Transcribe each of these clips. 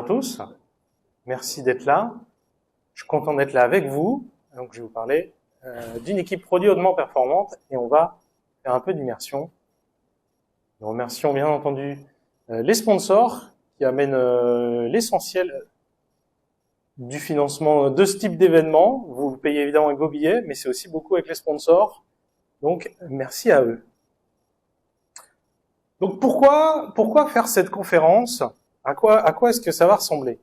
tous. Merci d'être là. Je suis content d'être là avec vous. Donc, je vais vous parler d'une équipe produit hautement performante et on va faire un peu d'immersion. Nous remercions bien entendu les sponsors qui amènent l'essentiel du financement de ce type d'événement. Vous payez évidemment avec vos billets, mais c'est aussi beaucoup avec les sponsors. Donc, merci à eux. Donc, pourquoi faire cette conférence ? À quoi est-ce que ça va ressembler ?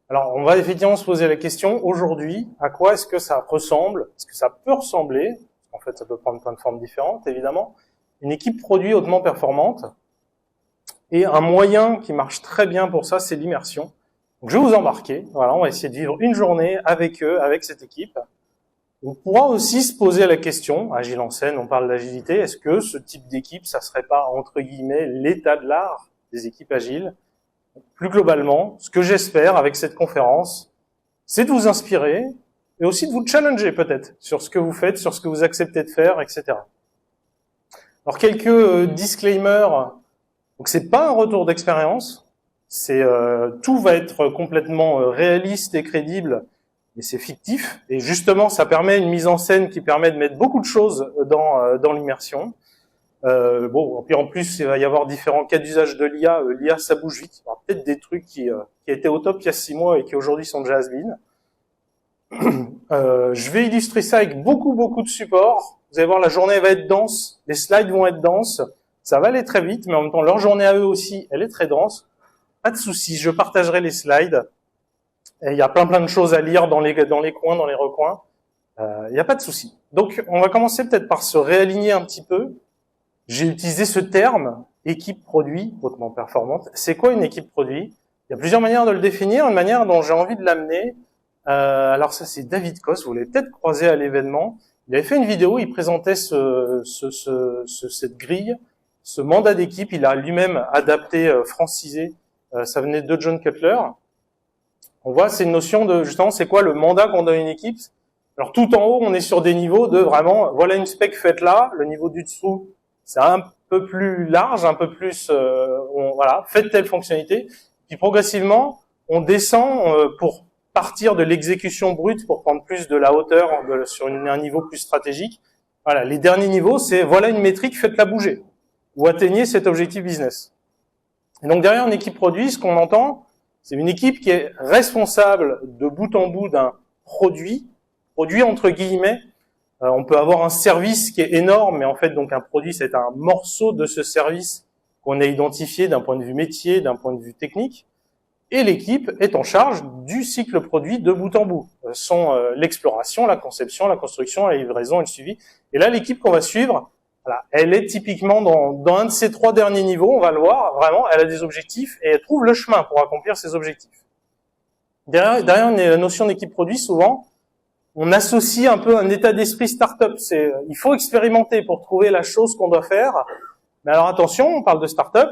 Alors, on va effectivement se poser la question, aujourd'hui, à quoi est-ce que ça ressemble ? Est-ce que ça peut ressembler ? En fait, ça peut prendre plein de formes différentes, évidemment. Une équipe produit hautement performante. Et un moyen qui marche très bien pour ça, c'est l'immersion. Donc, je vais vous embarquer. Voilà, on va essayer de vivre une journée avec eux, avec cette équipe. On pourra aussi se poser la question, Agile en scène, on parle d'agilité, est-ce que ce type d'équipe, ça serait pas, entre guillemets, l'état de l'art des équipes agiles ? Plus globalement, ce que j'espère avec cette conférence, c'est de vous inspirer et aussi de vous challenger peut-être sur ce que vous faites, sur ce que vous acceptez de faire, etc. Alors quelques disclaimers. Donc c'est pas un retour d'expérience, c'est tout va être complètement réaliste et crédible, mais c'est fictif. Et justement, ça permet une mise en scène qui permet de mettre beaucoup de choses dans l'immersion. Bon, puis en plus, il va y avoir différents cas d'usage de l'IA. L'IA, ça bouge vite. Il y aura peut-être des trucs qui étaient au top il y a 6 mois et qui aujourd'hui sont déjà has-been. Je vais illustrer ça avec beaucoup de supports. Vous allez voir, la journée va être dense, les slides vont être denses. Ça va aller très vite, mais en même temps, leur journée à eux aussi, elle est très dense. Pas de souci, je partagerai les slides. Et il y a plein de choses à lire dans les coins, dans les recoins. Il n'y a pas de souci. Donc, on va commencer peut-être par se réaligner un petit peu. J'ai utilisé ce terme, équipe produit hautement performante. C'est quoi une équipe produit ? Il y a plusieurs manières de le définir, une manière dont j'ai envie de l'amener. Alors ça, c'est David Koss, vous l'avez peut-être croisé à l'événement. Il avait fait une vidéo, il présentait cette grille, ce mandat d'équipe. Il a lui-même adapté, francisé. Ça venait de John Cutler. On voit, c'est une notion de, justement, c'est quoi le mandat qu'on donne à une équipe ? Alors tout en haut, on est sur des niveaux de vraiment, voilà une spec faite là, le niveau du dessous, c'est un peu plus large, un peu plus, voilà, faites telle fonctionnalité. Puis progressivement, on descend pour partir de l'exécution brute pour prendre plus de la hauteur sur un niveau plus stratégique. Voilà, les derniers niveaux, c'est voilà une métrique, faites-la bouger ou atteignez cet objectif business. Et donc derrière une équipe produit, ce qu'on entend, c'est une équipe qui est responsable de bout en bout d'un produit entre guillemets. On peut avoir un service qui est énorme, mais en fait, donc un produit, c'est un morceau de ce service qu'on a identifié d'un point de vue métier, d'un point de vue technique. Et l'équipe est en charge du cycle produit de bout en bout. Sont l'exploration, la conception, la construction, la livraison et le suivi. Et là, l'équipe qu'on va suivre, voilà, elle est typiquement dans un de ces 3 derniers niveaux, on va le voir, vraiment, elle a des objectifs et elle trouve le chemin pour accomplir ces objectifs. Derrière une notion d'équipe produit, souvent, on associe un peu un état d'esprit start-up. Il faut expérimenter pour trouver la chose qu'on doit faire. Mais alors attention, on parle de start-up,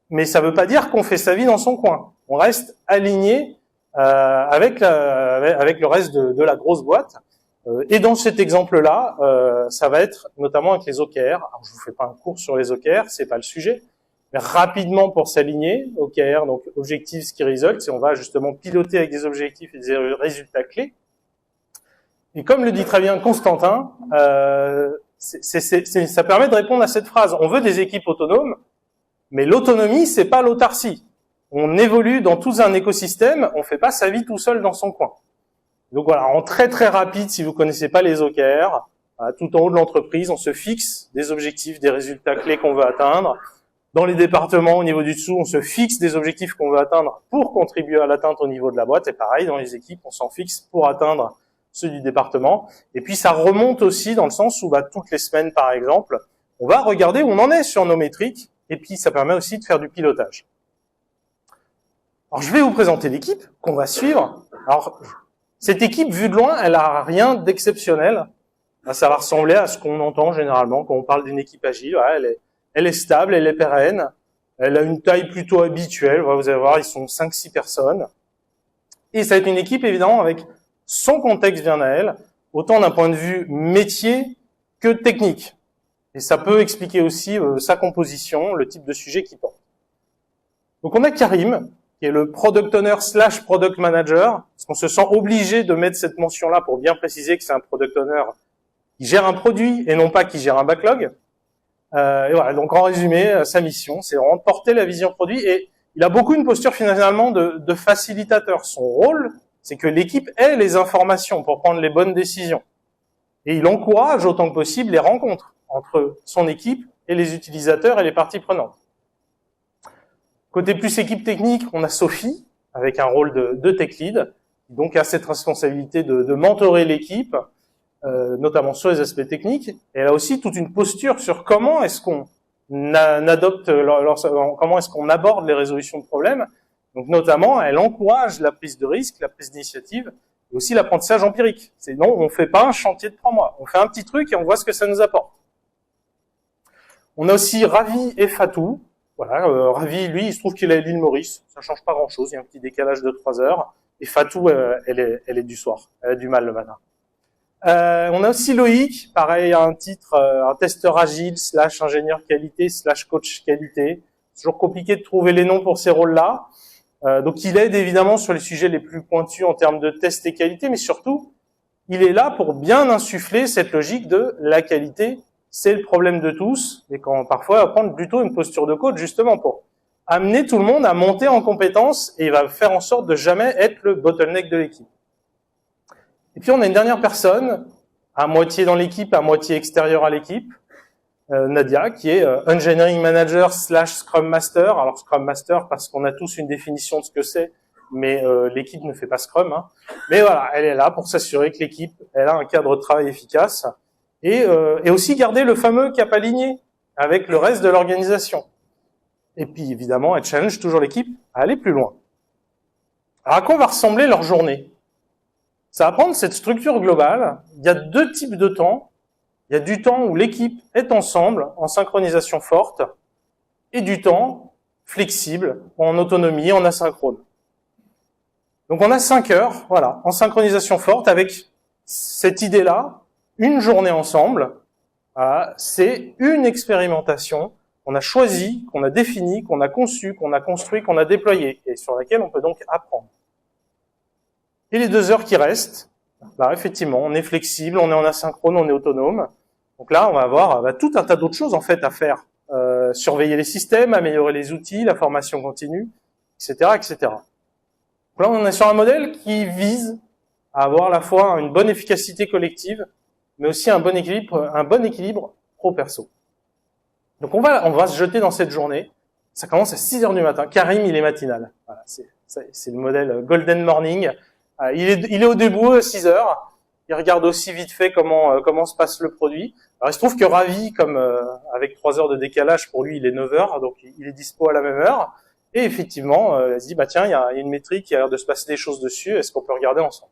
mais ça veut pas dire qu'on fait sa vie dans son coin. On reste aligné avec le reste de la grosse boîte. Et dans cet exemple-là, ça va être notamment avec les OKR. Alors, je vous fais pas un cours sur les OKR, c'est pas le sujet. Mais rapidement pour s'aligner, OKR, donc Objectives Key Results, et on va justement piloter avec des objectifs et des résultats clés. Et comme le dit très bien Constantin, ça permet de répondre à cette phrase. On veut des équipes autonomes, mais l'autonomie, c'est pas l'autarcie. On évolue dans tout un écosystème, on fait pas sa vie tout seul dans son coin. Donc voilà, en très rapide, si vous connaissez pas les OKR, tout en haut de l'entreprise, on se fixe des objectifs, des résultats clés qu'on veut atteindre. Dans les départements, au niveau du dessous, on se fixe des objectifs qu'on veut atteindre pour contribuer à l'atteinte au niveau de la boîte. Et pareil, dans les équipes, on s'en fixe pour atteindre ceux du département. Et puis ça remonte aussi dans le sens où toutes les semaines, par exemple, on va regarder où on en est sur nos métriques. Et puis ça permet aussi de faire du pilotage. Alors je vais vous présenter l'équipe qu'on va suivre. Alors cette équipe, vue de loin, elle a rien d'exceptionnel. Ça va ressembler à ce qu'on entend généralement quand on parle d'une équipe agile. Voilà, elle est stable, elle est pérenne. Elle a une taille plutôt habituelle. Voilà, vous allez voir, ils sont 5-6 personnes. Et ça va être une équipe, évidemment, avec son contexte bien à elle, autant d'un point de vue métier que technique. Et ça peut expliquer aussi sa composition, le type de sujet qu'il porte. Donc on a Karim. qui est le product owner / product manager, parce qu'on se sent obligé de mettre cette mention-là pour bien préciser que c'est un product owner qui gère un produit et non pas qui gère un backlog. Et voilà, donc en résumé, sa mission, c'est vraiment de porter la vision produit, et il a beaucoup une posture finalement de facilitateur. Son rôle, c'est que l'équipe ait les informations pour prendre les bonnes décisions. Et il encourage autant que possible les rencontres entre son équipe et les utilisateurs et les parties prenantes. Côté plus équipe technique, on a Sophie, avec un rôle de tech lead, qui donc a cette responsabilité de mentorer l'équipe, notamment sur les aspects techniques. Et elle a aussi toute une posture sur comment est-ce qu'on comment est-ce qu'on aborde les résolutions de problèmes. Donc notamment, elle encourage la prise de risque, la prise d'initiative, et aussi l'apprentissage empirique. C'est non, on fait pas un chantier de 3 mois. On fait un petit truc et on voit ce que ça nous apporte. On a aussi Ravi et Fatou. Voilà, Ravi, lui, il se trouve qu'il est à l'île Maurice. Ça change pas grand-chose. Il y a un petit décalage de 3 heures. Et Fatou, elle est du soir. Elle a du mal le matin. On a aussi Loïc, pareil, un titre, un testeur agile / ingénieur qualité / coach qualité. C'est toujours compliqué de trouver les noms pour ces rôles-là. Donc il aide évidemment sur les sujets les plus pointus en termes de tests et qualité, mais surtout, il est là pour bien insuffler cette logique de la qualité, c'est le problème de tous, et quand parfois prendre plutôt une posture de coach justement pour amener tout le monde à monter en compétences, et il va faire en sorte de jamais être le bottleneck de l'équipe. Et puis on a une dernière personne, à moitié dans l'équipe, à moitié extérieure à l'équipe, Nadia, qui est Engineering Manager / Scrum Master. Alors Scrum Master parce qu'on a tous une définition de ce que c'est, mais l'équipe ne fait pas Scrum. Hein. Mais voilà, elle est là pour s'assurer que l'équipe elle a un cadre de travail efficace et aussi garder le fameux cap aligné avec le reste de l'organisation. Et puis évidemment, elle challenge toujours l'équipe à aller plus loin. Alors à quoi va ressembler leur journée ? Ça va prendre cette structure globale. Il y a 2 types de temps. Il y a du temps où l'équipe est ensemble, en synchronisation forte, et du temps flexible, en autonomie, en asynchrone. Donc on a 5 heures, voilà, en synchronisation forte, avec cette idée-là, une journée ensemble, c'est une expérimentation qu'on a choisie, qu'on a définie, qu'on a conçue, qu'on a construit, qu'on a déployée, et sur laquelle on peut donc apprendre. Et les 2 heures qui restent, là, effectivement, on est flexible, on est en asynchrone, on est autonome. Donc là, on va avoir tout un tas d'autres choses en fait à faire. Surveiller les systèmes, améliorer les outils, la formation continue, etc., etc. Donc là, on est sur un modèle qui vise à avoir à la fois une bonne efficacité collective, mais aussi un bon équilibre pro-perso. Donc on va se jeter dans cette journée. Ça commence à 6 heures du matin. Karim, il est matinal. Voilà, c'est le modèle Golden Morning. Il est au debout à 6 heures. Il regarde aussi vite fait comment se passe le produit. Alors il se trouve que Ravi, comme avec 3 heures de décalage, pour lui il est 9 heures, donc il est dispo à la même heure. Et effectivement, il se dit tiens, il y a une métrique, qui a l'air de se passer des choses dessus, est-ce qu'on peut regarder ensemble?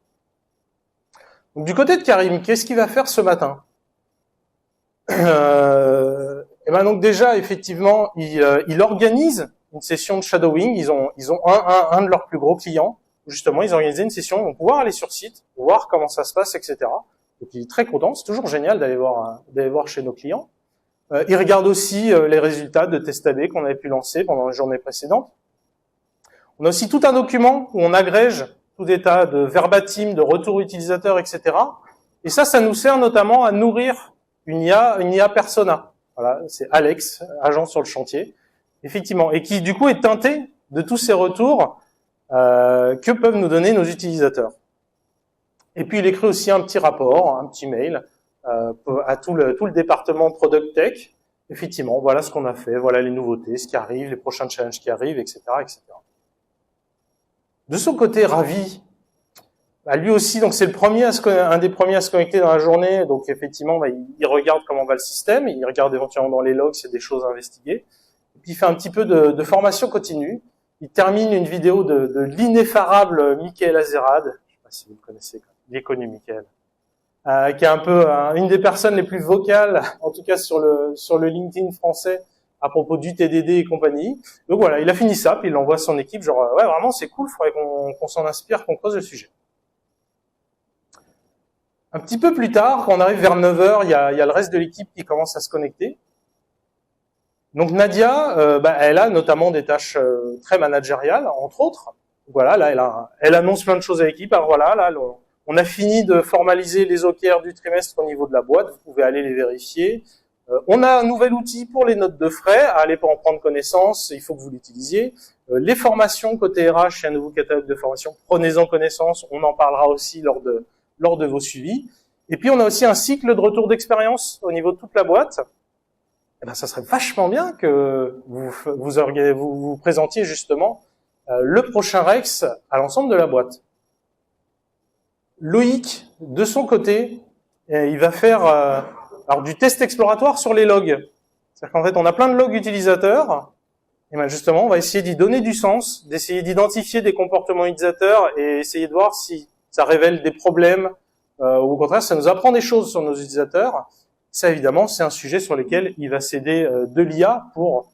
Donc du côté de Karim, qu'est-ce qu'il va faire ce matin? Et ben donc déjà effectivement, il organise une session de shadowing. Ils ont un de leurs plus gros clients. Justement, ils ont organisé une session, ils vont pouvoir aller sur site, voir comment ça se passe, etc. Donc, il est très content. C'est toujours génial d'aller voir chez nos clients. Il regarde aussi les résultats de test AB qu'on avait pu lancer pendant la journée précédente. On a aussi tout un document où on agrège tout des tas de verbatim, de retours utilisateurs, etc. Et ça nous sert notamment à nourrir une IA persona. Voilà, c'est Alex, agent sur le chantier, effectivement, et qui du coup est teinté de tous ces retours que peuvent nous donner nos utilisateurs. Et puis il écrit aussi un petit rapport, un petit mail à tout le département Product Tech. Effectivement, voilà ce qu'on a fait, voilà les nouveautés, ce qui arrive, les prochains challenges qui arrivent, etc., etc. De son côté, Ravi, lui aussi, donc c'est un des premiers à se connecter dans la journée. Donc effectivement, il regarde comment va le système, il regarde éventuellement dans les logs, s'il y a des choses à investiguer. Et puis il fait un petit peu de formation continue. Il termine une vidéo de l'ineffarable Michael Azerrad. Je ne sais pas si vous le connaissez, il est connu, Michael. Qui est un peu une des personnes les plus vocales, en tout cas sur le LinkedIn français, à propos du TDD et compagnie. Donc voilà, il a fini ça, puis il l'envoie à son équipe, genre ouais vraiment c'est cool, il faudrait qu'on s'en inspire, qu'on creuse le sujet. Un petit peu plus tard, quand on arrive vers 9 heures, il y a le reste de l'équipe qui commence à se connecter. Donc Nadia, elle a notamment des tâches très managériales, entre autres. Voilà, là, elle annonce plein de choses à l'équipe. Alors voilà, là, on a fini de formaliser les OKR du trimestre au niveau de la boîte. Vous pouvez aller les vérifier. On a un nouvel outil pour les notes de frais. Allez pas en prendre connaissance, il faut que vous l'utilisiez. Les formations côté RH, il y a un nouveau catalogue de formations. Prenez-en connaissance. On en parlera aussi lors de vos suivis. Et puis on a aussi un cycle de retour d'expérience au niveau de toute la boîte. Eh ben, ça serait vachement bien que vous présentiez justement le prochain Rex à l'ensemble de la boîte. Loïc, de son côté, il va faire alors du test exploratoire sur les logs. C'est-à-dire qu'en fait, on a plein de logs utilisateurs. Et ben justement, on va essayer d'y donner du sens, d'essayer d'identifier des comportements utilisateurs et essayer de voir si ça révèle des problèmes ou au contraire, ça nous apprend des choses sur nos utilisateurs. Ça, évidemment, c'est un sujet sur lequel il va s'aider de l'IA pour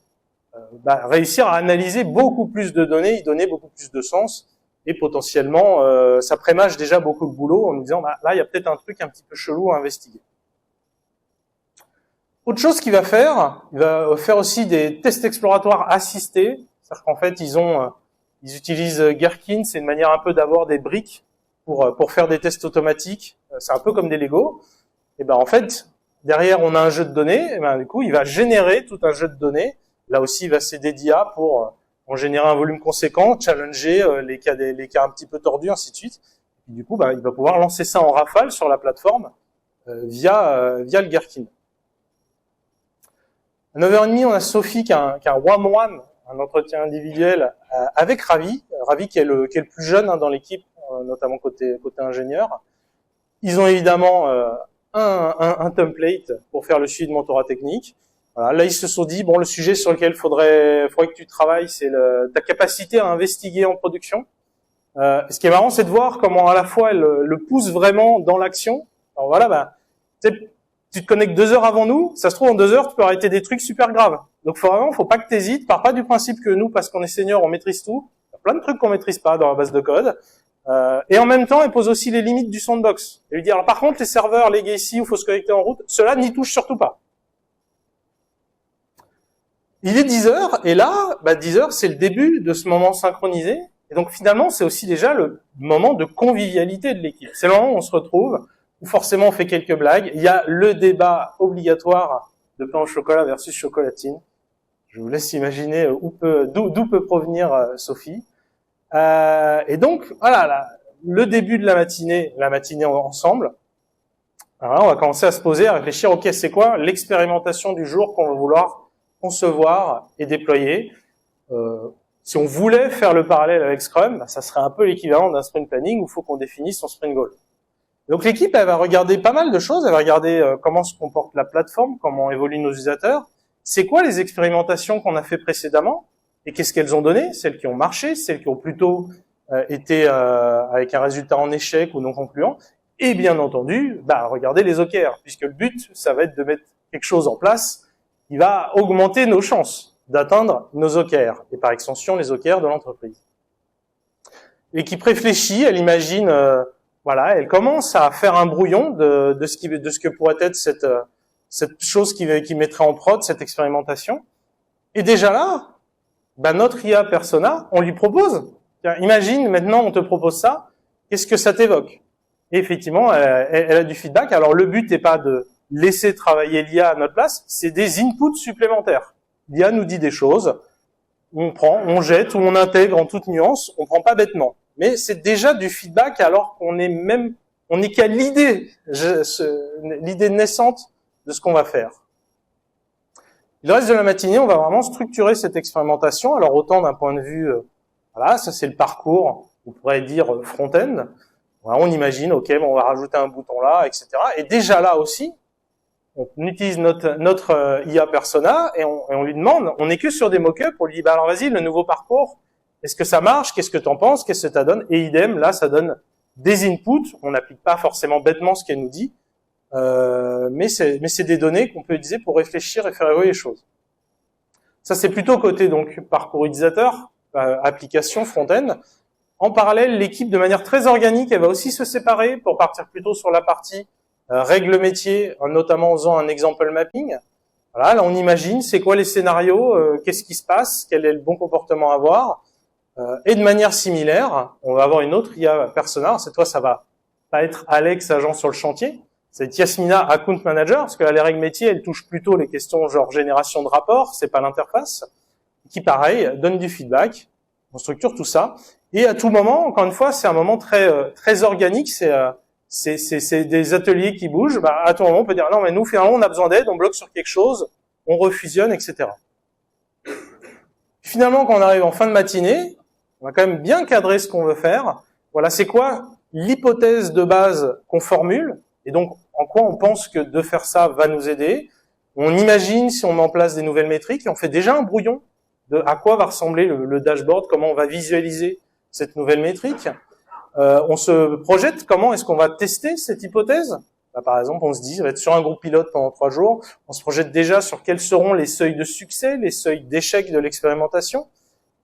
réussir à analyser beaucoup plus de données, y donner beaucoup plus de sens, et potentiellement, ça prémâche déjà beaucoup de boulot en nous disant, là, il y a peut-être un truc un petit peu chelou à investiguer. Autre chose qu'il va faire, il va faire aussi des tests exploratoires assistés, c'est-à-dire qu'en fait, ils utilisent Gherkin, c'est une manière un peu d'avoir des briques pour faire des tests automatiques, c'est un peu comme des Lego, et ben en fait, derrière, on a un jeu de données, et ben du coup, il va générer tout un jeu de données. Là aussi, il va s'aider d'IA pour en générer un volume conséquent, challenger les cas un petit peu tordus, ainsi de suite. Et du coup, il va pouvoir lancer ça en rafale sur la plateforme via le Gherkin. À 9h30, on a Sophie qui a un one-one, un entretien individuel avec Ravi. Ravi qui est le plus jeune dans l'équipe, notamment côté ingénieur. Ils ont évidemment un template pour faire le suivi de mentorat technique. Voilà, là, ils se sont dit, bon, le sujet sur lequel faudrait que tu travailles, c'est ta capacité à investiguer en production. Ce qui est marrant, c'est de voir comment à la fois elle le pousse vraiment dans l'action. Alors voilà, tu te connectes 2 heures avant nous, ça se trouve en 2 heures, tu peux arrêter des trucs super graves. Donc faut pas que tu hésites, pars pas du principe que nous, parce qu'on est senior, on maîtrise tout. Il y a plein de trucs qu'on maîtrise pas dans la base de code. Et en même temps, elle pose aussi les limites du sandbox. Elle lui dit, alors par contre, les serveurs legacy où il faut se connecter en route, cela n'y touche surtout pas. Il est 10 heures, et là, 10 heures, c'est le début de ce moment synchronisé. Et donc finalement, c'est aussi déjà le moment de convivialité de l'équipe. C'est le moment où on se retrouve, où forcément on fait quelques blagues. Il y a le débat obligatoire de pain au chocolat versus chocolatine. Je vous laisse imaginer d'où peut provenir Sophie. Et donc, voilà, là, le début de la matinée ensemble. Alors là, on va commencer à se poser, à réfléchir, ok, c'est quoi l'expérimentation du jour qu'on va vouloir concevoir et déployer. Si on voulait faire le parallèle avec Scrum, ça serait un peu l'équivalent d'un sprint planning où il faut qu'on définisse son sprint goal. Donc l'équipe, elle va regarder pas mal de choses, elle va regarder comment se comporte la plateforme, comment évoluent nos utilisateurs, c'est quoi les expérimentations qu'on a fait précédemment, et qu'est-ce qu'elles ont donné, celles qui ont marché, celles qui ont plutôt été avec un résultat en échec ou non concluant, et bien entendu, regarder les OKR, puisque le but, ça va être de mettre quelque chose en place qui va augmenter nos chances d'atteindre nos OKR, et par extension les OKR de l'entreprise. L'équipe réfléchit, elle imagine, elle commence à faire un brouillon de ce que pourrait être cette chose qui mettrait en prod, cette expérimentation. Et déjà là, notre IA persona, on lui propose. Imagine, maintenant, on te propose ça. Qu'est-ce que ça t'évoque? Et effectivement, elle a du feedback. Alors, le but n'est pas de laisser travailler l'IA à notre place, c'est des inputs supplémentaires. L'IA nous dit des choses, on prend, on jette ou on intègre en toute nuance, on prend pas bêtement. Mais c'est déjà du feedback alors qu'on est qu'à l'idée naissante de ce qu'on va faire. Le reste de la matinée, on va vraiment structurer cette expérimentation. Alors autant d'un point de vue, ça c'est le parcours, on pourrait dire front-end. Voilà, on imagine, ok, on va rajouter un bouton là, etc. Et déjà là aussi, on utilise notre IA persona et on lui demande, on n'est que sur des mock-ups, on lui dit, alors vas-y, le nouveau parcours, est-ce que ça marche? Qu'est-ce que t'en penses? Qu'est-ce que ça donne? Et idem, là, ça donne des inputs. On n'applique pas forcément bêtement ce qu'elle nous dit, mais c'est des données qu'on peut utiliser pour réfléchir et faire évoluer les choses. Ça, c'est plutôt côté donc parcours utilisateur, application front-end. En parallèle, l'équipe, de manière très organique, elle va aussi se séparer pour partir plutôt sur la partie règles métiers, notamment en faisant un example mapping. Voilà, là on imagine c'est quoi les scénarios, qu'est-ce qui se passe, quel est le bon comportement à avoir. Et de manière similaire, on va avoir une autre IA persona. Cette fois, ça va pas être Alex, agent sur le chantier. C'est Yasmina, account manager, parce que là, les règles métiers, elles touchent plutôt les questions genre génération de rapports, c'est pas l'interface, qui pareil, donne du feedback, on structure tout ça. Et à tout moment, encore une fois, c'est un moment très organique, c'est des ateliers qui bougent. Bah, à tout moment, on peut dire, non, mais nous, finalement, on a besoin d'aide, on bloque sur quelque chose, on refusionne, etc. Finalement, quand on arrive en fin de matinée, on va quand même bien cadrer ce qu'on veut faire. Voilà, c'est quoi l'hypothèse de base qu'on formule, et donc en quoi on pense que de faire ça va nous aider. On imagine si on met en place des nouvelles métriques, et on fait déjà un brouillon de à quoi va ressembler le dashboard, comment on va visualiser cette nouvelle métrique. On se projette comment est-ce qu'on va tester cette hypothèse. Là, par exemple, on se dit, ça va être sur un groupe pilote pendant 3 jours. On se projette déjà sur quels seront les seuils de succès, les seuils d'échec de l'expérimentation.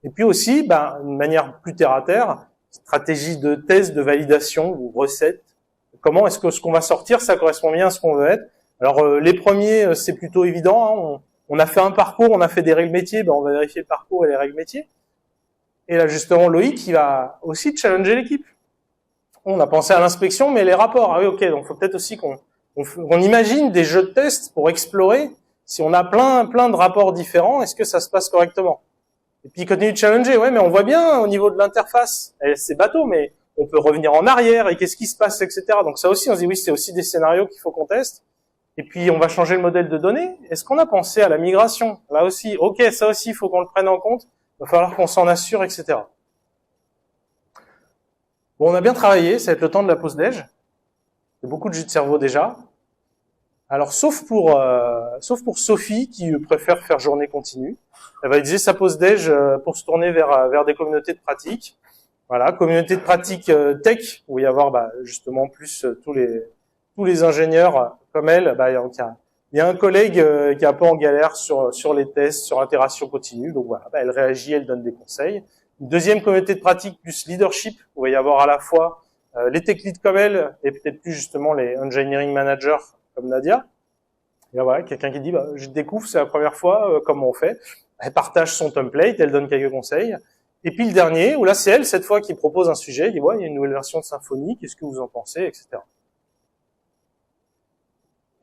Et puis aussi, d'une manière plus terre à terre, stratégie de test, de validation ou recette. Comment est-ce que ce qu'on va sortir, ça correspond bien à ce qu'on veut être. Alors, les premiers, c'est plutôt évident. Hein. On a fait un parcours, on a fait des règles métiers, on va vérifier le parcours et les règles métiers. Et là, justement, Loïc, il va aussi challenger l'équipe. On a pensé à l'inspection, mais les rapports, ah oui, ok, donc il faut peut-être aussi qu'on imagine des jeux de tests pour explorer si on a plein de rapports différents, est-ce que ça se passe correctement. Et puis il continue de challenger, ouais, mais on voit bien au niveau de l'interface, c'est bateau, mais on peut revenir en arrière, et qu'est-ce qui se passe, etc. Donc ça aussi, on se dit, oui, c'est aussi des scénarios qu'il faut qu'on teste. Et puis on va changer le modèle de données. Est-ce qu'on a pensé à la migration? Là aussi, ok, ça aussi, il faut qu'on le prenne en compte, il va falloir qu'on s'en assure, etc. Bon, on a bien travaillé, ça va être le temps de la pause déj. C'est beaucoup de jus de cerveau déjà. Alors, sauf pour Sophie, qui préfère faire journée continue. Elle va utiliser sa pause déj pour se tourner vers des communautés de pratique. Voilà, communauté de pratique tech, où il va y avoir justement plus tous les ingénieurs comme elle. Il y a un collègue qui est un peu en galère sur les tests, sur l'intégration continue. Donc voilà, elle réagit, elle donne des conseils. Une deuxième communauté de pratique plus leadership, où il va y avoir à la fois les tech leads comme elle, et peut-être plus justement les engineering managers comme Nadia. Et là, voilà, quelqu'un qui dit, je découvre, c'est la première fois, comment on fait. Elle partage son template, elle donne quelques conseils. Et puis le dernier, où là c'est elle, cette fois, qui propose un sujet, elle dit, il y a une nouvelle version de Symfony, qu'est-ce que vous en pensez, etc.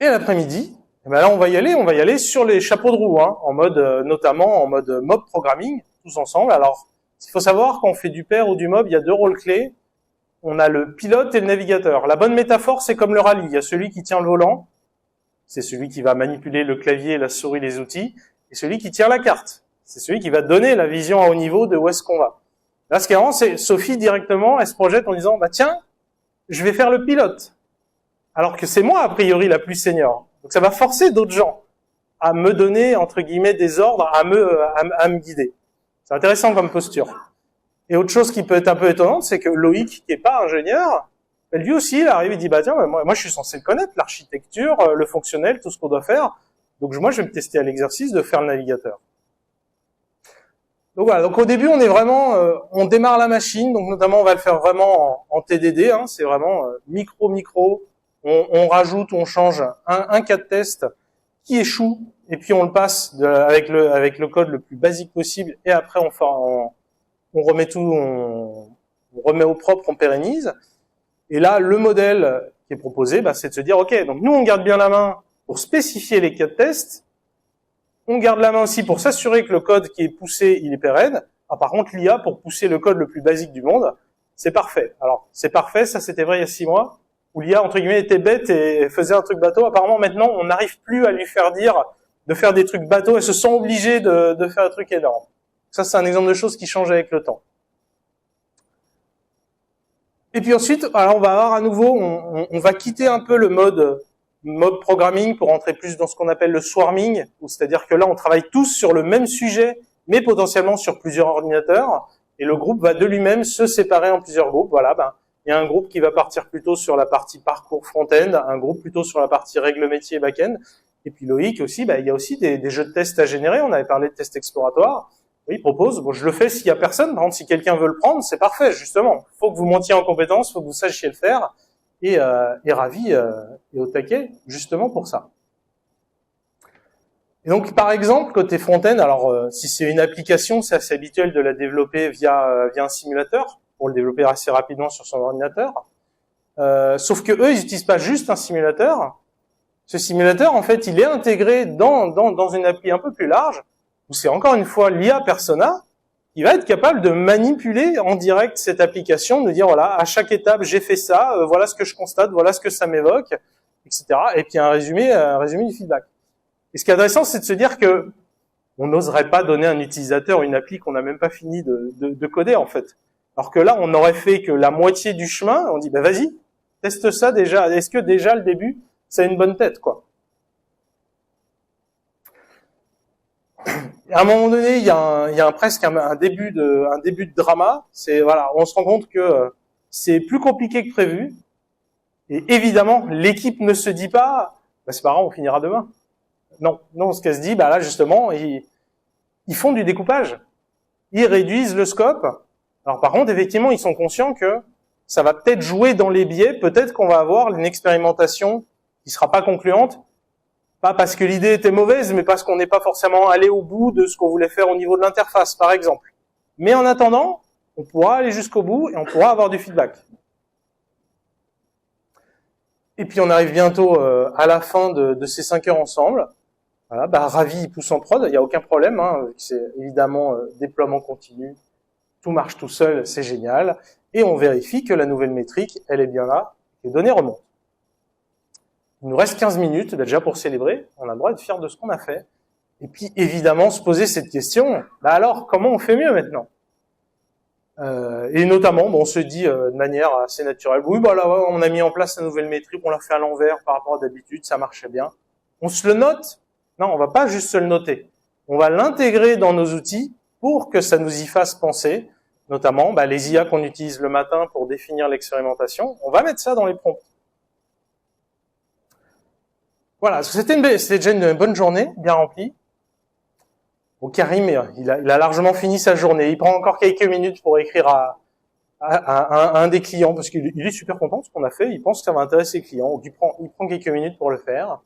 Et à l'après-midi, là on va y aller sur les chapeaux de roue, hein, notamment en mode mob programming, tous ensemble. Alors, il faut savoir, quand on fait du pair ou du mob, il y a 2 rôles clés. On a le pilote et le navigateur. La bonne métaphore, c'est comme le rallye. Il y a celui qui tient le volant, c'est celui qui va manipuler le clavier, la souris, les outils, et celui qui tient la carte. C'est celui qui va donner la vision à haut niveau de où est-ce qu'on va. Là, ce qui est marrant, c'est Sophie, directement, elle se projette en disant, tiens, je vais faire le pilote. Alors que c'est moi, a priori, la plus senior. Donc ça va forcer d'autres gens à me donner, entre guillemets, des ordres, à me guider. C'est intéressant comme posture. Et autre chose qui peut être un peu étonnante, c'est que Loïc, qui est pas ingénieur, lui aussi, il arrive et dit, tiens, moi je suis censé le connaître, l'architecture, le fonctionnel, tout ce qu'on doit faire. Donc moi je vais me tester à l'exercice de faire le navigateur. Donc voilà, donc au début on est vraiment, on démarre la machine, donc notamment on va le faire vraiment en TDD, hein, c'est vraiment micro, on rajoute, on change un cas de test qui échoue, et puis on le passe avec le code le plus basique possible, et après on remet tout, on remet au propre, on pérennise. Et là, le modèle qui est proposé, c'est de se dire, ok, donc nous on garde bien la main pour spécifier les cas de test, on garde la main aussi pour s'assurer que le code qui est poussé, il est pérenne. Par contre, l'IA, pour pousser le code le plus basique du monde, c'est parfait. Alors, c'est parfait, ça c'était vrai il y a 6 mois, où l'IA, entre guillemets, était bête et faisait un truc bateau. Apparemment, maintenant, on n'arrive plus à lui faire dire de faire des trucs bateaux, elle se sent obligée de faire un truc énorme. Ça, c'est un exemple de choses qui changent avec le temps. Et puis ensuite, alors on va avoir à nouveau, on va quitter un peu le mode programming pour entrer plus dans ce qu'on appelle le swarming, c'est-à-dire que là, on travaille tous sur le même sujet, mais potentiellement sur plusieurs ordinateurs, et le groupe va de lui-même se séparer en plusieurs groupes. Voilà, il y a un groupe qui va partir plutôt sur la partie parcours front-end, un groupe plutôt sur la partie règles métiers back-end, et puis Loïc aussi, il y a aussi des jeux de tests à générer. On avait parlé de tests exploratoires. Oui, il propose. Bon, je le fais s'il y a personne. Par contre, si quelqu'un veut le prendre, c'est parfait, justement. Il faut que vous montiez en compétence, il faut que vous sachiez le faire. Et ravi et au taquet, justement pour ça. Et donc, par exemple, côté front-end, alors si c'est une application, c'est assez habituel de la développer via un simulateur pour le développer assez rapidement sur son ordinateur. Sauf que eux, ils n'utilisent pas juste un simulateur. Ce simulateur, en fait, il est intégré dans une appli un peu plus large, où c'est encore une fois l'IA persona, qui va être capable de manipuler en direct cette application, de dire voilà, à chaque étape, j'ai fait ça, voilà ce que je constate, voilà ce que ça m'évoque, etc. Et puis un résumé du feedback. Et ce qui est intéressant, c'est de se dire que on n'oserait pas donner à un utilisateur une appli qu'on n'a même pas fini de coder, en fait. Alors que là, on aurait fait que la moitié du chemin, on dit, bah vas-y, teste ça déjà. Est-ce que déjà, le début, ça a une bonne tête, quoi. À un moment donné, il y a presque un début de drama. C'est, voilà, on se rend compte que c'est plus compliqué que prévu. Et évidemment, l'équipe ne se dit pas, bah c'est pas grave, on finira demain. Non, ce qu'elle se dit, bah là justement, ils font du découpage, ils réduisent le scope. Alors par contre, effectivement, ils sont conscients que ça va peut-être jouer dans les biais, peut-être qu'on va avoir une expérimentation qui sera pas concluante, pas parce que l'idée était mauvaise, mais parce qu'on n'est pas forcément allé au bout de ce qu'on voulait faire au niveau de l'interface, par exemple. Mais en attendant, on pourra aller jusqu'au bout et on pourra avoir du feedback. Et puis on arrive bientôt à la fin de ces 5 heures ensemble. Voilà, bah, Ravi, il pousse en prod, il n'y a aucun problème, hein, c'est évidemment déploiement continu, tout marche tout seul, c'est génial, et on vérifie que la nouvelle métrique, elle est bien là, les données remontent. Il nous reste 15 minutes, bah, déjà pour célébrer, on a le droit d'être fier de ce qu'on a fait, et puis évidemment se poser cette question, bah alors comment on fait mieux maintenant? Et notamment, bon, on se dit de manière assez naturelle, oui, bah là, on a mis en place la nouvelle métrique, on l'a fait à l'envers par rapport à d'habitude, ça marchait bien. On se le note? Non, on va pas juste se le noter. On va l'intégrer dans nos outils pour que ça nous y fasse penser, notamment bah, les IA qu'on utilise le matin pour définir l'expérimentation. On va mettre ça dans les prompts. Voilà, c'était déjà une bonne journée, bien remplie. Bon, Karim, il a largement fini sa journée. Il prend encore quelques minutes pour écrire à un des clients, parce qu'il est super content de ce qu'on a fait. Il pense que ça va intéresser les clients. Donc il prend quelques minutes pour le faire.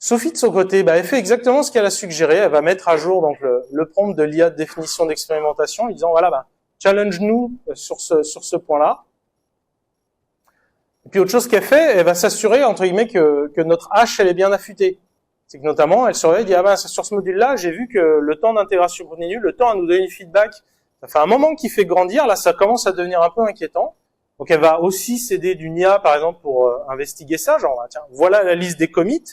Sophie, de son côté, bah, elle fait exactement ce qu'elle a suggéré. Elle va mettre à jour donc le prompt de l'IA de définition d'expérimentation, en disant voilà, bah, challenge-nous sur ce point-là. Et puis autre chose qu'elle fait, elle va s'assurer entre guillemets que notre hache elle est bien affûtée. C'est que notamment elle surveille, elle dit ah ben sur ce module-là, j'ai vu que le temps d'intégration continue, le temps à nous donner du feedback, ça fait un moment qu'il fait grandir. Là, ça commence à devenir un peu inquiétant. Donc elle va aussi s'aider d'une IA par exemple pour investiguer ça. Genre tiens, voilà la liste des commits.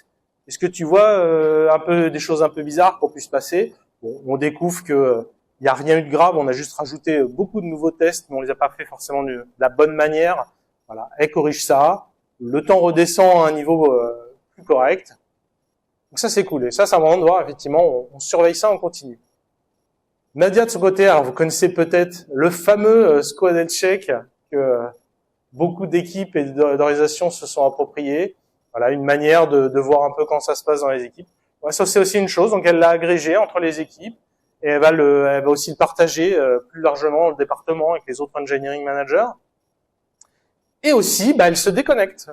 Est-ce que tu vois un peu des choses un peu bizarres qu'on puisse passer? Bon, on découvre que il y a rien eu de grave, on a juste rajouté beaucoup de nouveaux tests, mais on les a pas fait forcément de la bonne manière. Voilà, elle corrige ça, le temps redescend à un niveau plus correct. Donc ça c'est cool. Et ça c'est un moment de voir effectivement, on surveille ça en continu. Nadia de son côté, alors vous connaissez peut-être le fameux squad and check que beaucoup d'équipes et d'organisations se sont appropriés. Voilà, une manière de voir un peu quand ça se passe dans les équipes. Ouais, ça c'est aussi une chose, donc elle l'a agrégé entre les équipes et elle va aussi le partager plus largement dans le département avec les autres engineering managers. Et aussi, bah, elle se déconnecte.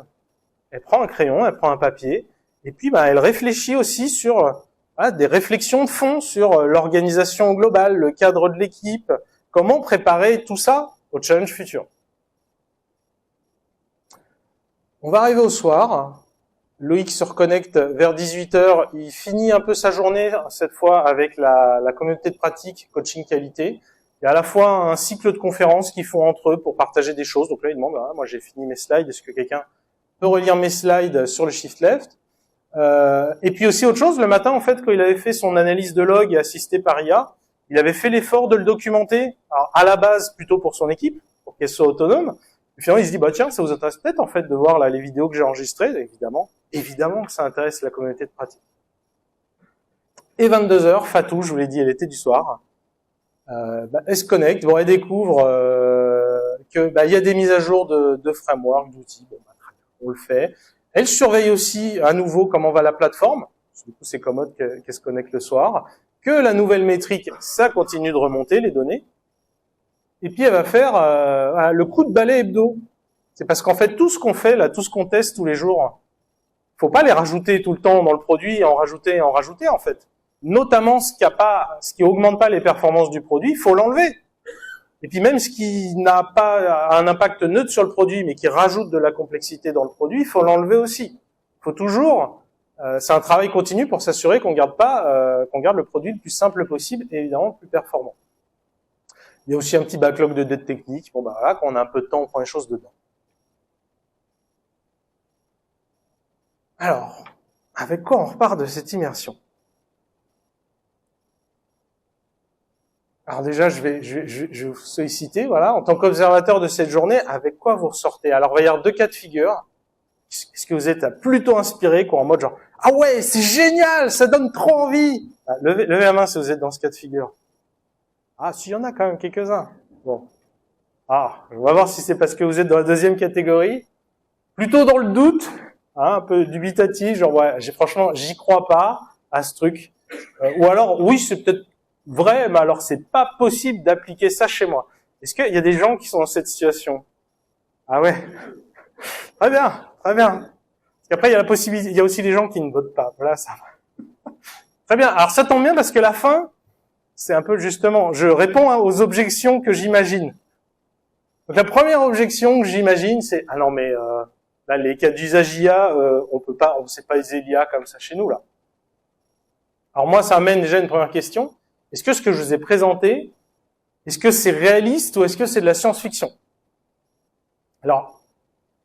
Elle prend un crayon, elle prend un papier et puis bah, elle réfléchit aussi sur des réflexions de fond sur l'organisation globale, le cadre de l'équipe, comment préparer tout ça au challenge futur. On va arriver au soir. Loïc se reconnecte vers 18h, il finit un peu sa journée, cette fois avec la communauté de pratique coaching qualité. Il y a à la fois un cycle de conférences qu'ils font entre eux pour partager des choses. Donc là, il demande, moi j'ai fini mes slides, est-ce que quelqu'un peut relire mes slides sur le shift left? Et puis aussi autre chose, le matin en fait, quand il avait fait son analyse de log assisté par IA, il avait fait l'effort de le documenter, alors à la base plutôt pour son équipe, pour qu'elle soit autonome. Et finalement, il se dit, bah tiens, ça vous intéresse peut-être en fait de voir là les vidéos que j'ai enregistrées, évidemment que ça intéresse la communauté de pratique. Et 22h, Fatou, je vous l'ai dit, elle était du soir. Elle se connecte, bon, elle découvre que il y a des mises à jour de framework, d'outils, on le fait. Elle surveille aussi à nouveau comment va la plateforme, du coup c'est commode qu'elle se connecte le soir, que la nouvelle métrique, ça continue de remonter les données. Et puis elle va faire le coup de balai hebdo. C'est parce qu'en fait tout ce qu'on fait là, tout ce qu'on teste tous les jours, faut pas les rajouter tout le temps dans le produit et en rajouter en fait. Notamment ce qui augmente pas les performances du produit, il faut l'enlever. Et puis même ce qui n'a pas un impact neutre sur le produit, mais qui rajoute de la complexité dans le produit, il faut l'enlever aussi. Il faut toujours, c'est un travail continu pour s'assurer qu'on garde le produit le plus simple possible et évidemment le plus performant. Il y a aussi un petit backlog de dettes techniques. Bon, bah voilà, quand on a un peu de temps, on prend les choses dedans. Alors, avec quoi on repart de cette immersion? Alors déjà, je vais vous solliciter, voilà, en tant qu'observateur de cette journée, avec quoi vous ressortez? Alors, il va y avoir deux cas de figure. Est-ce que vous êtes plutôt inspiré, quoi, en mode genre, ah ouais, c'est génial, ça donne trop envie. Levez la main si vous êtes dans ce cas de figure. Ah, s'il y en a quand même quelques-uns. Bon. Ah, on va voir si c'est parce que vous êtes dans la deuxième catégorie. Plutôt dans le doute, hein, un peu dubitatif, genre ouais, franchement, j'y crois pas à ce truc. Ou alors, oui, c'est peut-être vrai, mais alors c'est pas possible d'appliquer ça chez moi. Est-ce qu'il y a des gens qui sont dans cette situation? Ah ouais. Très bien, très bien. Parce qu'après, il y a la possibilité, il y a aussi des gens qui ne votent pas. Voilà, ça va. Très bien. Alors ça tombe bien parce que la fin, c'est un peu justement, je réponds aux objections que j'imagine. Donc la première objection que j'imagine, c'est ah non mais là les cas d'usage IA, on sait pas utiliser l'IA comme ça chez nous là. Alors moi ça amène déjà une première question. Est-ce que ce que je vous ai présenté, est-ce que c'est réaliste ou est-ce que c'est de la science-fiction? Alors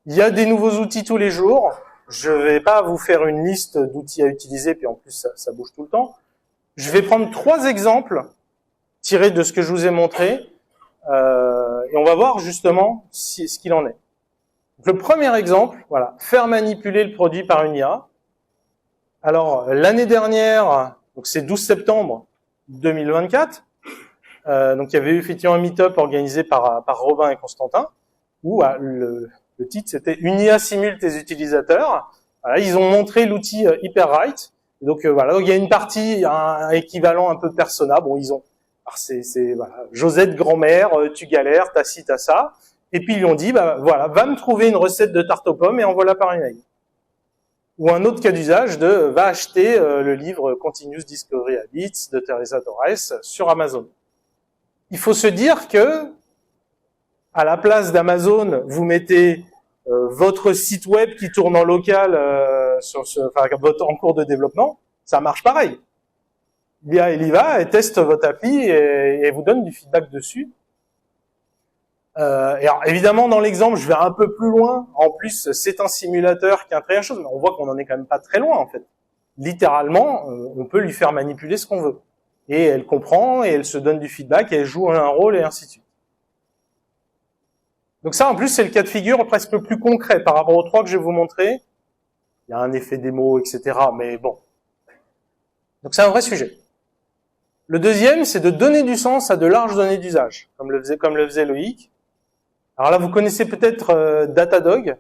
il y a des nouveaux outils tous les jours. Je vais pas vous faire une liste d'outils à utiliser, puis en plus ça bouge tout le temps. Je vais prendre 3 exemples tirés de ce que je vous ai montré. Et on va voir justement ce qu'il en est. Donc, le premier exemple, voilà, faire manipuler le produit par une IA. Alors l'année dernière, donc c'est 12 septembre 2024, donc il y avait eu effectivement un meet-up organisé par Robin et Constantin, où le titre c'était une IA simule tes utilisateurs. Voilà, ils ont montré l'outil HyperWrite. Donc voilà, donc il y a une partie, un équivalent un peu persona. Bon, ils ont alors c'est voilà, Josette grand-mère, tu galères, t'as ci, t'as ça. Et puis ils lui ont dit, bah voilà, va me trouver une recette de tarte aux pommes et envoie-la par email. Ou un autre cas d'usage de, va acheter le livre Continuous Discovery Habits de Teresa Torres sur Amazon. Il faut se dire que, à la place d'Amazon, vous mettez votre site web qui tourne en local en cours de développement, ça marche pareil. L'IA, elle y va, elle teste votre appli et vous donne du feedback dessus. Et alors, évidemment, dans l'exemple, je vais un peu plus loin. En plus, c'est un simulateur qui imprime la chose, mais on voit qu'on en est quand même pas très loin, en fait. Littéralement, on peut lui faire manipuler ce qu'on veut. Et elle comprend, et elle se donne du feedback, et elle joue un rôle, et ainsi de suite. Donc ça, en plus, c'est le cas de figure presque plus concret par rapport aux 3 que je vais vous montrer. Il y a un effet démo, etc., mais bon. Donc c'est un vrai sujet. Le deuxième, c'est de donner du sens à de larges données d'usage, comme le faisait Loïc. Alors là, vous connaissez peut-être Datadog.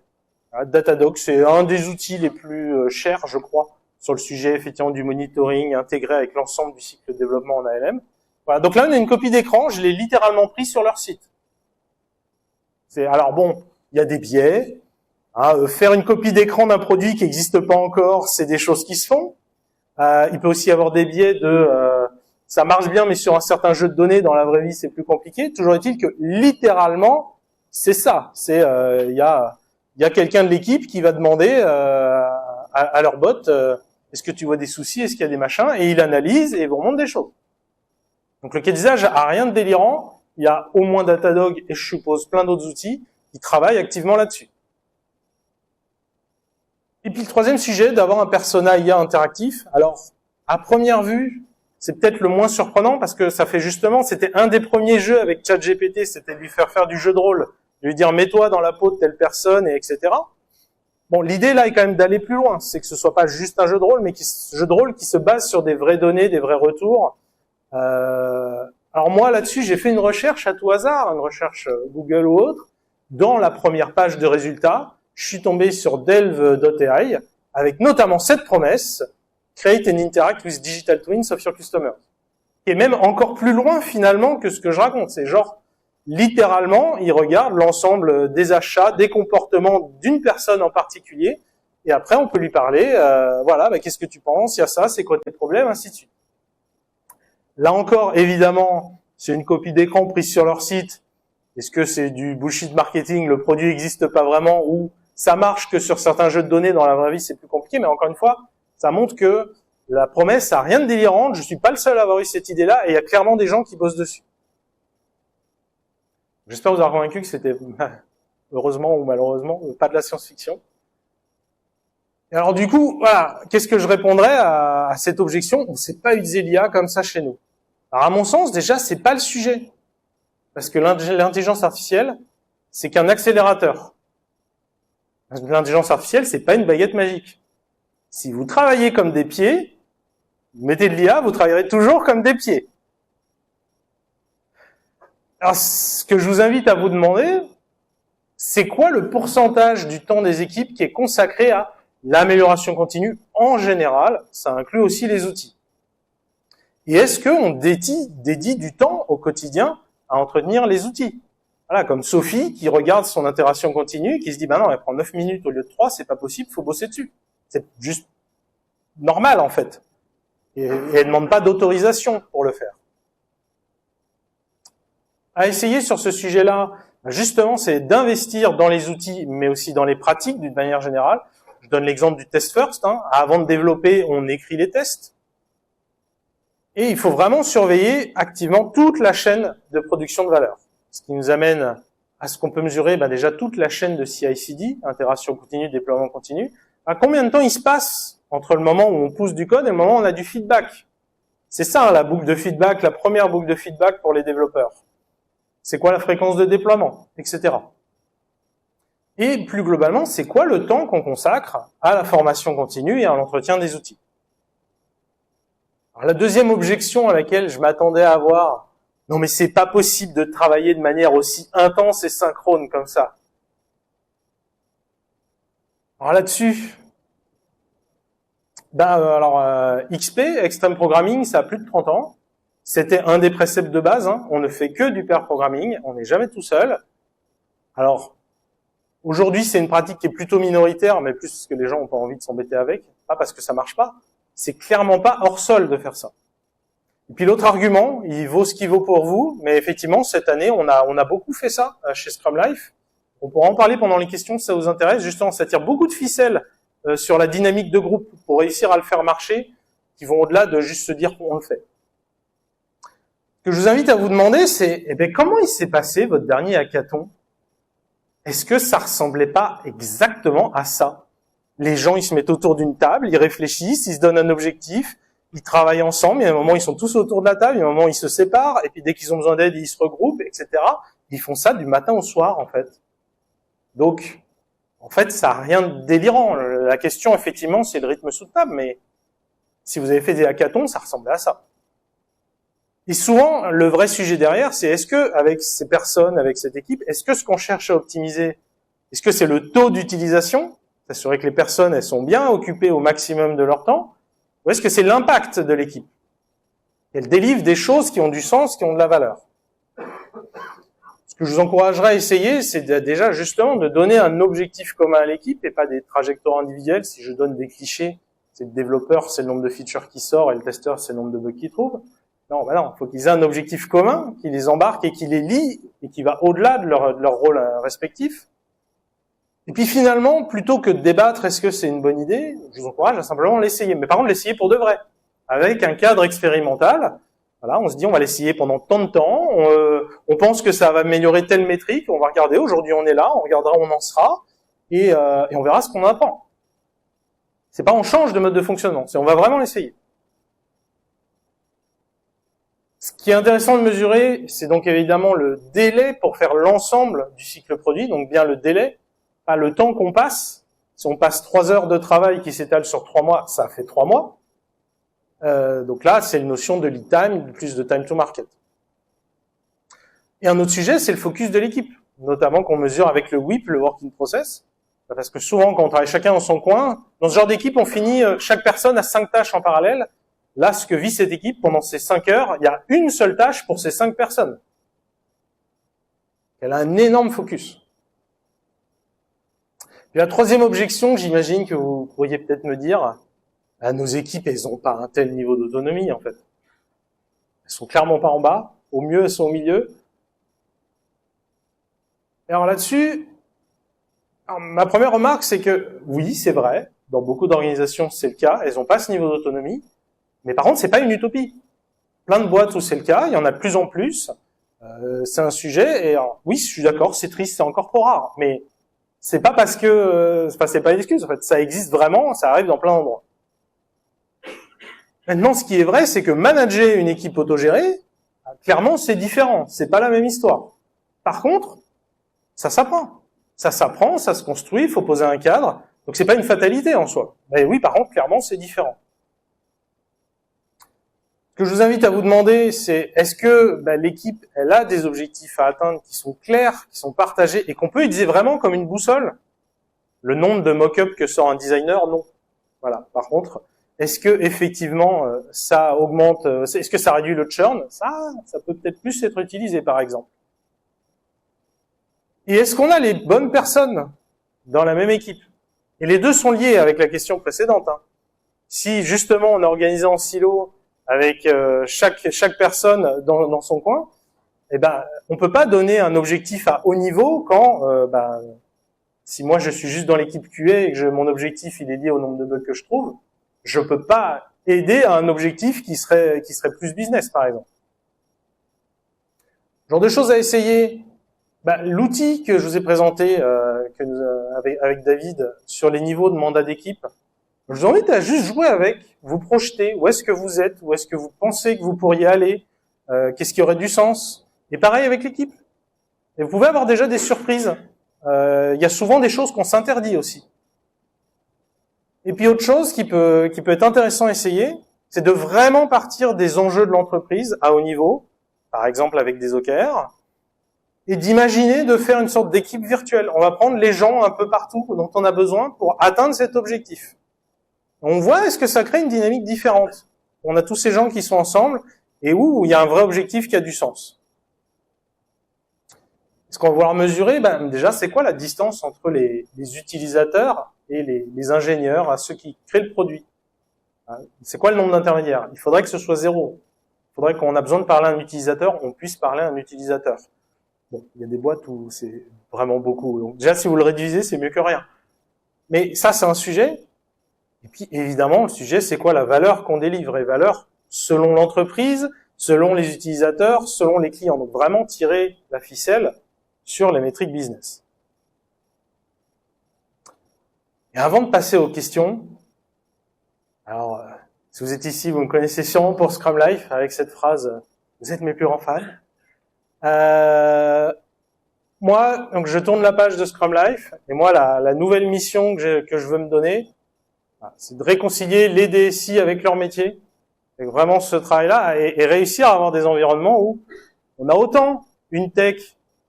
Datadog, c'est un des outils les plus chers, je crois, sur le sujet effectivement du monitoring intégré avec l'ensemble du cycle de développement en ALM. Voilà, donc là, on a une copie d'écran, je l'ai littéralement pris sur leur site. Alors bon, il y a des biais. Faire une copie d'écran d'un produit qui n'existe pas encore, c'est des choses qui se font. Il peut aussi y avoir des biais de ça marche bien, mais sur un certain jeu de données, dans la vraie vie, c'est plus compliqué. Toujours est-il que littéralement, c'est ça. C'est il y a quelqu'un de l'équipe qui va demander à leur bot est-ce que tu vois des soucis, est-ce qu'il y a des machins, et il analyse et il vous remonte des choses. Donc le cas d'usage a rien de délirant. Il y a au moins Datadog et je suppose plein d'autres outils qui travaillent activement là-dessus. Et puis le troisième sujet, d'avoir un persona IA interactif. Alors, à première vue, c'est peut-être le moins surprenant parce que ça fait justement, c'était un des premiers jeux avec ChatGPT, c'était de lui faire du jeu de rôle, de lui dire mets-toi dans la peau de telle personne, et etc. Bon, l'idée là est quand même d'aller plus loin, c'est que ce soit pas juste un jeu de rôle, mais jeu de rôle qui se base sur des vraies données, des vrais retours. Alors moi là-dessus, j'ai fait une recherche à tout hasard, une recherche Google ou autre. Dans la première page de résultats, je suis tombé sur delve.ai avec notamment cette promesse: create and interact with digital twins of your customers. Et même encore plus loin finalement que ce que je raconte. C'est genre, littéralement, il regarde l'ensemble des achats, des comportements d'une personne en particulier, et après on peut lui parler, voilà, bah, qu'est-ce que tu penses, il y a ça, c'est quoi tes problèmes, ainsi de suite. Là encore, évidemment, c'est une copie d'écran prise sur leur site. Est-ce que c'est du bullshit marketing, le produit n'existe pas vraiment, ou ça marche que sur certains jeux de données, dans la vraie vie c'est plus compliqué, mais encore une fois, ça montre que la promesse a rien de délirant, je suis pas le seul à avoir eu cette idée-là, et il y a clairement des gens qui bossent dessus. J'espère vous avoir convaincu que c'était, heureusement ou malheureusement, pas de la science-fiction. Et alors du coup, voilà, qu'est-ce que je répondrais à cette objection? On ne sait pas utiliser l'IA comme ça chez nous. Alors à mon sens, déjà, c'est pas le sujet. Parce que l'intelligence artificielle, c'est qu'un accélérateur. L'intelligence artificielle, c'est pas une baguette magique. Si vous travaillez comme des pieds, vous mettez de l'IA, vous travaillerez toujours comme des pieds. Alors, ce que je vous invite à vous demander, c'est quoi le pourcentage du temps des équipes qui est consacré à l'amélioration continue en général? Ça inclut aussi les outils. Et est-ce qu'on dédie du temps au quotidien à entretenir les outils? Voilà, comme Sophie qui regarde son itération continue, qui se dit, ben non, elle prend 9 minutes au lieu de 3, c'est pas possible, faut bosser dessus. C'est juste normal, en fait. Et elle demande pas d'autorisation pour le faire. À essayer sur ce sujet-là, justement, c'est d'investir dans les outils, mais aussi dans les pratiques d'une manière générale. Je donne l'exemple du test first. Avant de développer, on écrit les tests. Et il faut vraiment surveiller activement toute la chaîne de production de valeur. Ce qui nous amène à ce qu'on peut mesurer déjà toute la chaîne de CI/CD, itération continue, déploiement continu. À combien de temps il se passe entre le moment où on pousse du code et le moment où on a du feedback? C'est ça, la boucle de feedback, la première boucle de feedback pour les développeurs. C'est quoi la fréquence de déploiement, etc. Et plus globalement, c'est quoi le temps qu'on consacre à la formation continue et à l'entretien des outils? Alors, la deuxième objection à laquelle je m'attendais à avoir, non mais c'est pas possible de travailler de manière aussi intense et synchrone comme ça. Alors là-dessus, XP, Extreme Programming, ça a plus de 30 ans. C'était un des préceptes de base, on ne fait que du pair programming, on n'est jamais tout seul. Alors, aujourd'hui, c'est une pratique qui est plutôt minoritaire, mais plus parce que les gens n'ont pas envie de s'embêter avec, pas parce que ça marche pas. C'est clairement pas hors sol de faire ça. Et puis l'autre argument, il vaut ce qu'il vaut pour vous, mais effectivement, cette année, on a beaucoup fait ça chez Scrum Life. On pourra en parler pendant les questions si ça vous intéresse. Justement, ça tire beaucoup de ficelles sur la dynamique de groupe pour réussir à le faire marcher, qui vont au-delà de juste se dire qu'on le fait. Ce que je vous invite à vous demander, c'est comment il s'est passé votre dernier hackathon? Est-ce que ça ressemblait pas exactement à ça? Les gens, ils se mettent autour d'une table, ils réfléchissent, ils se donnent un objectif, ils travaillent ensemble, il y a un moment, ils sont tous autour de la table, il y a un moment, ils se séparent, et puis dès qu'ils ont besoin d'aide, ils se regroupent, etc. Ils font ça du matin au soir, en fait. Donc, en fait, ça n'a rien de délirant. La question, effectivement, c'est le rythme soutenable, mais si vous avez fait des hackathons, ça ressemblait à ça. Et souvent, le vrai sujet derrière, c'est est-ce que, avec ces personnes, avec cette équipe, est-ce que ce qu'on cherche à optimiser, est-ce que c'est le taux d'utilisation, s'assurer que les personnes, elles sont bien occupées au maximum de leur temps, ou est-ce que c'est l'impact de l'équipe? Elle délivre des choses qui ont du sens, qui ont de la valeur. Ce que je vous encouragerais à essayer, c'est déjà justement de donner un objectif commun à l'équipe et pas des trajectoires individuelles. Si je donne des clichés, c'est le développeur, c'est le nombre de features qui sort, et le testeur, c'est le nombre de bugs qu'il trouve. Non, il faut qu'ils aient un objectif commun, qui les embarque et qui les lie, et qui va au-delà de leur rôle respectif. Et puis finalement, plutôt que de débattre, est-ce que c'est une bonne idée, je vous encourage à simplement l'essayer. Mais par contre, l'essayer pour de vrai, avec un cadre expérimental. Voilà, on se dit, on va l'essayer pendant tant de temps, on pense que ça va améliorer telle métrique, on va regarder, aujourd'hui on est là, on regardera où on en sera, et on verra ce qu'on en apprend. C'est pas on change de mode de fonctionnement, c'est on va vraiment l'essayer. Ce qui est intéressant de mesurer, c'est donc évidemment le délai pour faire l'ensemble du cycle produit, donc bien le délai, pas le temps qu'on passe. Si on passe 3 heures de travail qui s'étalent sur 3 mois, ça fait 3 mois. Donc là, c'est une notion de lead time, plus de time to market. Et un autre sujet, c'est le focus de l'équipe, notamment qu'on mesure avec le WIP, le Working Process, parce que souvent, quand on travaille chacun dans son coin, dans ce genre d'équipe, on finit chaque personne à 5 tâches en parallèle. Là, ce que vit cette équipe pendant ces 5 heures, il y a une seule tâche pour ces 5 personnes. Elle a un énorme focus. Puis la troisième objection, j'imagine que vous pourriez peut-être me dire, nos équipes, elles n'ont pas un tel niveau d'autonomie, en fait. Elles sont clairement pas en bas. Au mieux, elles sont au milieu. Et alors là-dessus, ma première remarque, c'est que oui, c'est vrai. Dans beaucoup d'organisations, c'est le cas. Elles n'ont pas ce niveau d'autonomie. Mais par contre, c'est pas une utopie. Plein de boîtes où c'est le cas. Il y en a de plus en plus. C'est un sujet. Et alors, oui, je suis d'accord. C'est triste. C'est encore trop rare. Mais c'est pas parce que, c'est pas une excuse. En fait, ça existe vraiment. Ça arrive dans plein d'endroits. Maintenant, ce qui est vrai, c'est que manager une équipe autogérée, clairement, c'est différent. C'est pas la même histoire. Par contre, ça s'apprend. Ça s'apprend, ça se construit, il faut poser un cadre. Donc c'est pas une fatalité en soi. Mais oui, par contre, clairement, c'est différent. Ce que je vous invite à vous demander, c'est est-ce que l'équipe, elle a des objectifs à atteindre qui sont clairs, qui sont partagés et qu'on peut utiliser vraiment comme une boussole? Le nombre de mock-up que sort un designer, non. Voilà. Par contre, est-ce que effectivement ça augmente, est-ce que ça réduit le churn? Ça peut peut-être plus être utilisé, par exemple. Et est-ce qu'on a les bonnes personnes dans la même équipe? Et les deux sont liés avec la question précédente. Si justement on est organisé en silo avec chaque personne dans son coin, eh ben on peut pas donner un objectif à haut niveau quand si moi je suis juste dans l'équipe QA et que mon objectif il est lié au nombre de bugs que je trouve, je peux pas aider à un objectif qui serait plus business, par exemple. Genre de choses à essayer. L'outil que je vous ai présenté avec David sur les niveaux de mandat d'équipe, je vous invite à juste jouer avec, vous projeter, où est-ce que vous êtes, où est-ce que vous pensez que vous pourriez aller, qu'est-ce qui aurait du sens. Et pareil avec l'équipe. Et vous pouvez avoir déjà des surprises. Il y a souvent des choses qu'on s'interdit aussi. Et puis autre chose qui peut être intéressant à essayer, c'est de vraiment partir des enjeux de l'entreprise à haut niveau, par exemple avec des OKR, et d'imaginer de faire une sorte d'équipe virtuelle. On va prendre les gens un peu partout dont on a besoin pour atteindre cet objectif. On voit est-ce que ça crée une dynamique différente. On a tous ces gens qui sont ensemble et où il y a un vrai objectif qui a du sens. Ce qu'on va vouloir mesurer, déjà, c'est quoi la distance entre les utilisateurs et les ingénieurs, à ceux qui créent le produit? C'est quoi le nombre d'intermédiaires? Il faudrait que ce soit 0. Il faudrait qu'on a besoin de parler à un utilisateur, on puisse parler à un utilisateur. Bon, il y a des boîtes où c'est vraiment beaucoup. Donc déjà, si vous le réduisez, c'est mieux que rien. Mais ça, c'est un sujet. Et puis, évidemment, le sujet, c'est quoi la valeur qu'on délivre? Et valeur selon l'entreprise, selon les utilisateurs, selon les clients. Donc vraiment tirer la ficelle sur les métriques business. Et avant de passer aux questions, alors, si vous êtes ici, vous me connaissez sûrement pour Scrum Life, avec cette phrase « Vous êtes mes plus grands fans ». Moi, donc je tourne la page de Scrum Life, et moi, la nouvelle mission que je veux me donner, c'est de réconcilier les DSI avec leur métier, avec vraiment ce travail-là, et réussir à avoir des environnements où on a autant une tech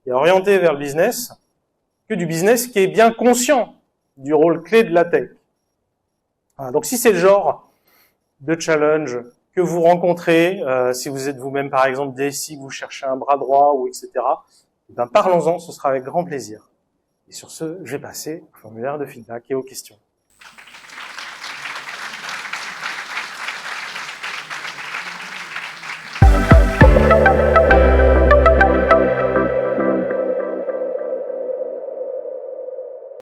qui est orientée vers le business, que du business qui est bien conscient du rôle clé de la tech. Donc si c'est le genre de challenge que vous rencontrez, si vous êtes vous-même par exemple DSI, vous cherchez un bras droit ou etc., parlons-en, ce sera avec grand plaisir. Et sur ce, je vais passer au formulaire de feedback et aux questions.